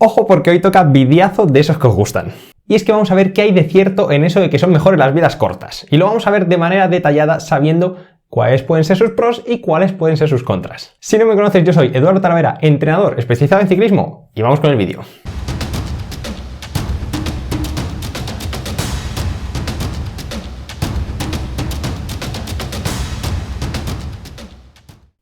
Ojo porque hoy toca videazo de esos que os gustan. Y es que vamos a ver qué hay de cierto en eso de que son mejores las bielas cortas. Y lo vamos a ver de manera detallada sabiendo cuáles pueden ser sus pros y cuáles pueden ser sus contras. Si no me conoces, yo soy Eduardo Talavera, entrenador especializado en ciclismo, y vamos con el vídeo.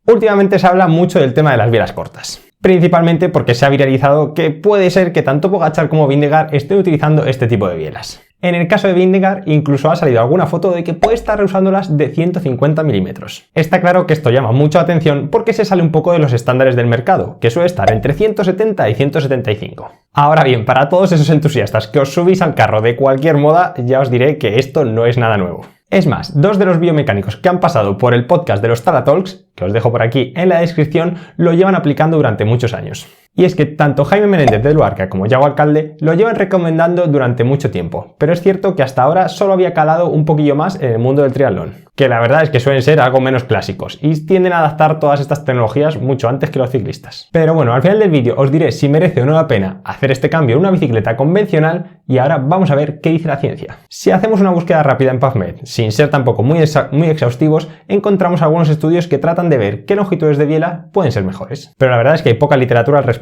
Últimamente se habla mucho del tema de las bielas cortas, principalmente porque se ha viralizado que puede ser que tanto Pogačar como Vingegaard estén utilizando este tipo de bielas. En el caso de Vingegaard incluso ha salido alguna foto de que puede estar usándolas de 150 milímetros. Está claro que esto llama mucho la atención porque se sale un poco de los estándares del mercado, que suele estar entre 170 y 175. Ahora bien, para todos esos entusiastas que os subís al carro de cualquier moda, ya os diré que esto no es nada nuevo. Es más, dos de los biomecánicos que han pasado por el podcast de los Tala Talks, que os dejo por aquí en la descripción, lo llevan aplicando durante muchos años. Y es que tanto Jaime Menéndez de Luarca como Yago Alcalde lo llevan recomendando durante mucho tiempo, pero es cierto que hasta ahora solo había calado un poquillo más en el mundo del triatlón, que la verdad es que suelen ser algo menos clásicos y tienden a adaptar todas estas tecnologías mucho antes que los ciclistas. Pero bueno, al final del vídeo os diré si merece o no la pena hacer este cambio en una bicicleta convencional y ahora vamos a ver qué dice la ciencia. Si hacemos una búsqueda rápida en PubMed, sin ser tampoco muy exhaustivos, encontramos algunos estudios que tratan de ver qué longitudes de biela pueden ser mejores, pero la verdad es que hay poca literatura al respecto.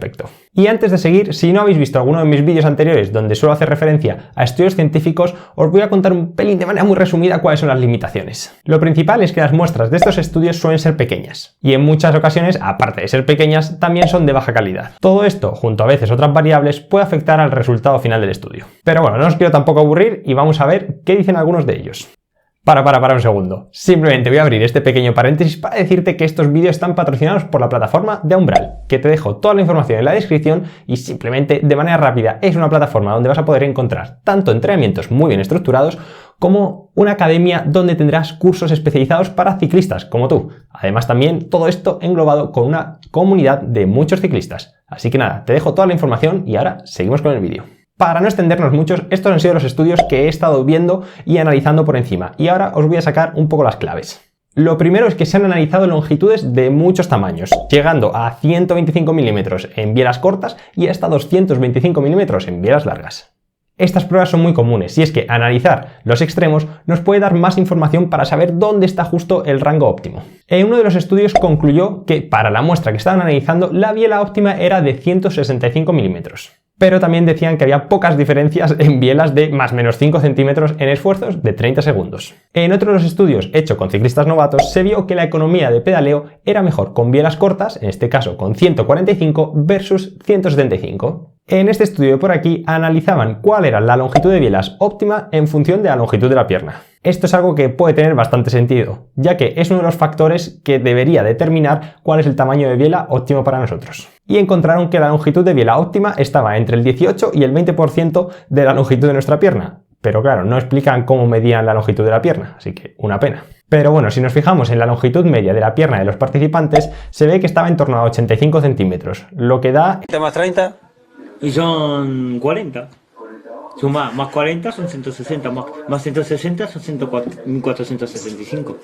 Y antes de seguir, si no habéis visto alguno de mis vídeos anteriores donde suelo hacer referencia a estudios científicos, os voy a contar un pelín de manera muy resumida cuáles son las limitaciones. Lo principal es que las muestras de estos estudios suelen ser pequeñas, y en muchas ocasiones, aparte de ser pequeñas, también son de baja calidad. Todo esto, junto a veces otras variables, puede afectar al resultado final del estudio. Pero bueno, no os quiero tampoco aburrir y vamos a ver qué dicen algunos de ellos. Para un segundo. Simplemente voy a abrir este pequeño paréntesis para decirte que estos vídeos están patrocinados por la plataforma de Umbral, que te dejo toda la información en la descripción y simplemente de manera rápida es una plataforma donde vas a poder encontrar tanto entrenamientos muy bien estructurados como una academia donde tendrás cursos especializados para ciclistas como tú. Además también todo esto englobado con una comunidad de muchos ciclistas. Así que nada, te dejo toda la información y ahora seguimos con el vídeo. Para no extendernos muchos, estos han sido los estudios que he estado viendo y analizando por encima, y ahora os voy a sacar un poco las claves. Lo primero es que se han analizado longitudes de muchos tamaños, llegando a 125 milímetros en bielas cortas y hasta 225 milímetros en bielas largas. Estas pruebas son muy comunes y es que analizar los extremos nos puede dar más información para saber dónde está justo el rango óptimo. En uno de los estudios concluyó que para la muestra que estaban analizando la biela óptima era de 165 milímetros. Pero también decían que había pocas diferencias en bielas de más o menos 5 centímetros en esfuerzos de 30 segundos. En otro de los estudios hecho con ciclistas novatos se vio que la economía de pedaleo era mejor con bielas cortas, en este caso con 145 versus 175. En este estudio de por aquí analizaban cuál era la longitud de bielas óptima en función de la longitud de la pierna. Esto es algo que puede tener bastante sentido, ya que es uno de los factores que debería determinar cuál es el tamaño de biela óptimo para nosotros. Y encontraron que la longitud de biela óptima estaba entre el 18 y el 20% de la longitud de nuestra pierna. Pero claro, no explican cómo medían la longitud de la pierna, así que una pena. Pero bueno, si nos fijamos en la longitud media de la pierna de los participantes, se ve que estaba en torno a 85 centímetros, lo que da... más 30 y son 40. Suma más 40 son 160, más 160 son 1465.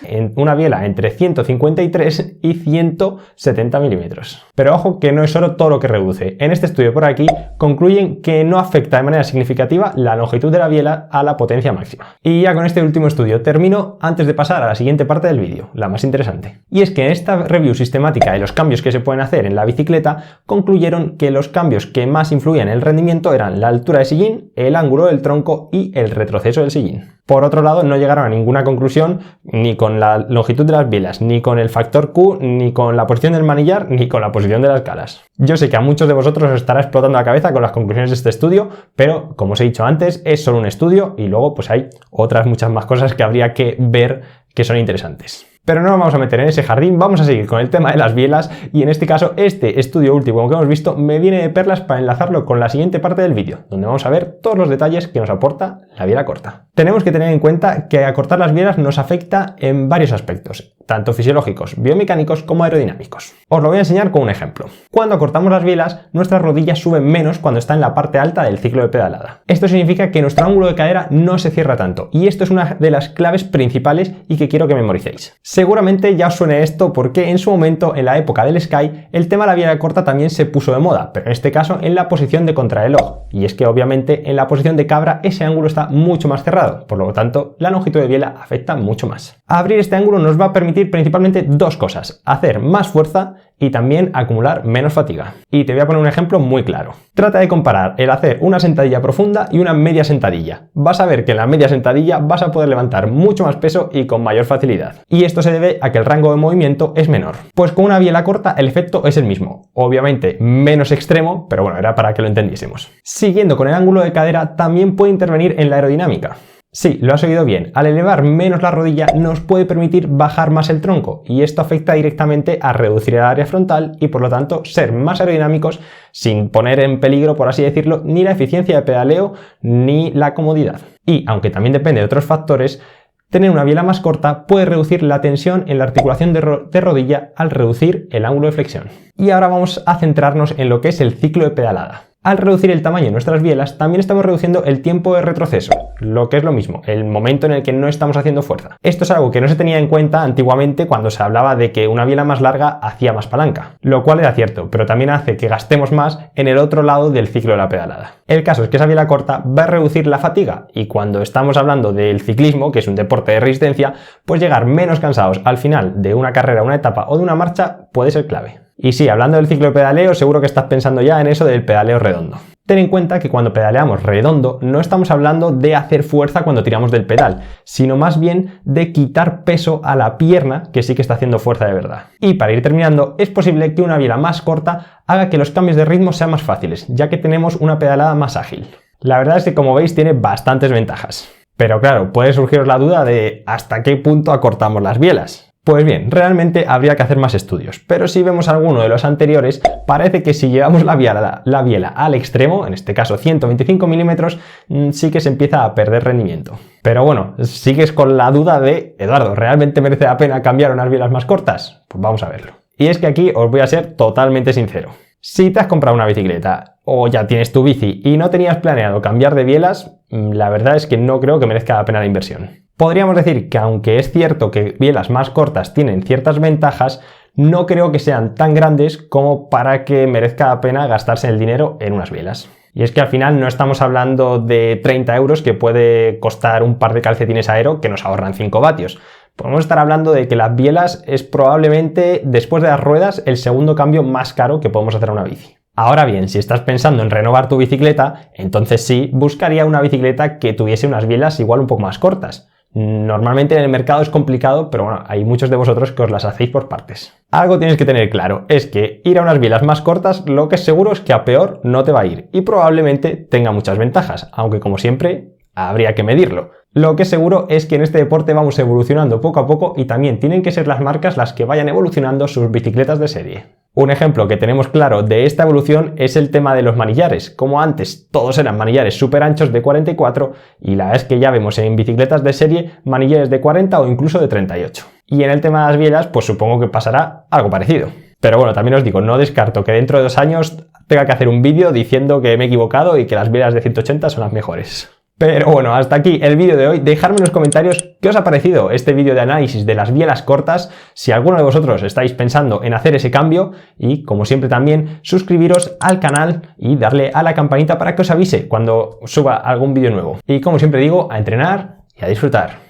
En una biela entre 153 y 170 milímetros. Pero ojo que no es solo todo lo que reduce. En este estudio por aquí concluyen que no afecta de manera significativa la longitud de la biela a la potencia máxima. Y ya con este último estudio termino antes de pasar a la siguiente parte del vídeo, la más interesante. Y es que en esta review sistemática de los cambios que se pueden hacer en la bicicleta concluyeron que los cambios que más influían en el rendimiento eran la altura de sillín, el ángulo del tronco y el retroceso del sillín. Por otro lado, no llegaron a ninguna conclusión ni con la longitud de las bielas, ni con el factor Q, ni con la posición del manillar, ni con la posición de las calas. Yo sé que a muchos de vosotros os estará explotando la cabeza con las conclusiones de este estudio, pero como os he dicho antes, es solo un estudio y luego pues hay otras muchas más cosas que habría que ver que son interesantes. Pero no nos vamos a meter en ese jardín, vamos a seguir con el tema de las bielas y en este caso este estudio último que hemos visto me viene de perlas para enlazarlo con la siguiente parte del vídeo, donde vamos a ver todos los detalles que nos aporta la biela corta. Tenemos que tener en cuenta que acortar las bielas nos afecta en varios aspectos, tanto fisiológicos, biomecánicos como aerodinámicos. Os lo voy a enseñar con un ejemplo. Cuando acortamos las bielas, nuestras rodillas suben menos cuando está en la parte alta del ciclo de pedalada. Esto significa que nuestro ángulo de cadera no se cierra tanto y esto es una de las claves principales y que quiero que memoricéis. Seguramente ya os suene esto porque en su momento, en la época del Sky, el tema de la biela corta también se puso de moda, pero en este caso en la posición de contrarreloj. Y es que obviamente en la posición de cabra ese ángulo está mucho más cerrado, por lo tanto la longitud de biela afecta mucho más. Abrir este ángulo nos va a permitir principalmente dos cosas: hacer más fuerza y también acumular menos fatiga. Y te voy a poner un ejemplo muy claro. Trata de comparar el hacer una sentadilla profunda y una media sentadilla. Vas a ver que en la media sentadilla vas a poder levantar mucho más peso y con mayor facilidad. Y esto se debe a que el rango de movimiento es menor. Pues con una biela corta el efecto es el mismo. Obviamente menos extremo, pero bueno, era para que lo entendiésemos. Siguiendo con el ángulo de cadera, también puede intervenir en la aerodinámica. Sí, lo has oído bien. Al elevar menos la rodilla nos puede permitir bajar más el tronco y esto afecta directamente a reducir el área frontal y por lo tanto ser más aerodinámicos sin poner en peligro, por así decirlo, ni la eficiencia de pedaleo ni la comodidad. Y aunque también depende de otros factores, tener una biela más corta puede reducir la tensión en la articulación de rodilla al reducir el ángulo de flexión. Y ahora vamos a centrarnos en lo que es el ciclo de pedalada. Al reducir el tamaño de nuestras bielas, también estamos reduciendo el tiempo de retroceso, lo que es lo mismo, el momento en el que no estamos haciendo fuerza. Esto es algo que no se tenía en cuenta antiguamente cuando se hablaba de que una biela más larga hacía más palanca, lo cual era cierto, pero también hace que gastemos más en el otro lado del ciclo de la pedalada. El caso es que esa biela corta va a reducir la fatiga y cuando estamos hablando del ciclismo, que es un deporte de resistencia, pues llegar menos cansados al final de una carrera, una etapa o de una marcha puede ser clave. Y sí, hablando del ciclo de pedaleo, seguro que estás pensando ya en eso del pedaleo redondo. Ten en cuenta que cuando pedaleamos redondo no estamos hablando de hacer fuerza cuando tiramos del pedal, sino más bien de quitar peso a la pierna que sí que está haciendo fuerza de verdad. Y para ir terminando, es posible que una biela más corta haga que los cambios de ritmo sean más fáciles, ya que tenemos una pedalada más ágil. La verdad es que, como veis, tiene bastantes ventajas. Pero claro, puede surgiros la duda de ¿hasta qué punto acortamos las bielas? Pues bien, realmente habría que hacer más estudios, pero si vemos alguno de los anteriores, parece que si llevamos la biela al extremo, en este caso 125 milímetros, sí que se empieza a perder rendimiento. Pero bueno, sigues con la duda de, Eduardo, ¿realmente merece la pena cambiar unas bielas más cortas? Pues vamos a verlo. Y es que aquí os voy a ser totalmente sincero. Si te has comprado una bicicleta o ya tienes tu bici y no tenías planeado cambiar de bielas, la verdad es que no creo que merezca la pena la inversión. Podríamos decir que aunque es cierto que bielas más cortas tienen ciertas ventajas, no creo que sean tan grandes como para que merezca la pena gastarse el dinero en unas bielas. Y es que al final no estamos hablando de 30 euros que puede costar un par de calcetines Aero que nos ahorran 5 vatios. Podemos estar hablando de que las bielas es probablemente, después de las ruedas, el segundo cambio más caro que podemos hacer a una bici. Ahora bien, si estás pensando en renovar tu bicicleta, entonces sí, buscaría una bicicleta que tuviese unas bielas igual un poco más cortas. Normalmente en el mercado es complicado, pero bueno, hay muchos de vosotros que os las hacéis por partes. Algo tienes que tener claro, es que ir a unas bielas más cortas lo que es seguro es que a peor no te va a ir y probablemente tenga muchas ventajas, aunque como siempre habría que medirlo. Lo que es seguro es que en este deporte vamos evolucionando poco a poco y también tienen que ser las marcas las que vayan evolucionando sus bicicletas de serie. Un ejemplo que tenemos claro de esta evolución es el tema de los manillares. Como antes todos eran manillares súper anchos de 44 y la verdad es que ya vemos en bicicletas de serie manillares de 40 o incluso de 38. Y en el tema de las bielas pues supongo que pasará algo parecido. Pero bueno, también os digo, no descarto que dentro de 2 años tenga que hacer un vídeo diciendo que me he equivocado y que las bielas de 180 son las mejores. Pero bueno, hasta aquí el vídeo de hoy. Dejadme en los comentarios qué os ha parecido este vídeo de análisis de las bielas cortas, si alguno de vosotros estáis pensando en hacer ese cambio y, como siempre también, suscribiros al canal y darle a la campanita para que os avise cuando suba algún vídeo nuevo. Y como siempre digo, a entrenar y a disfrutar.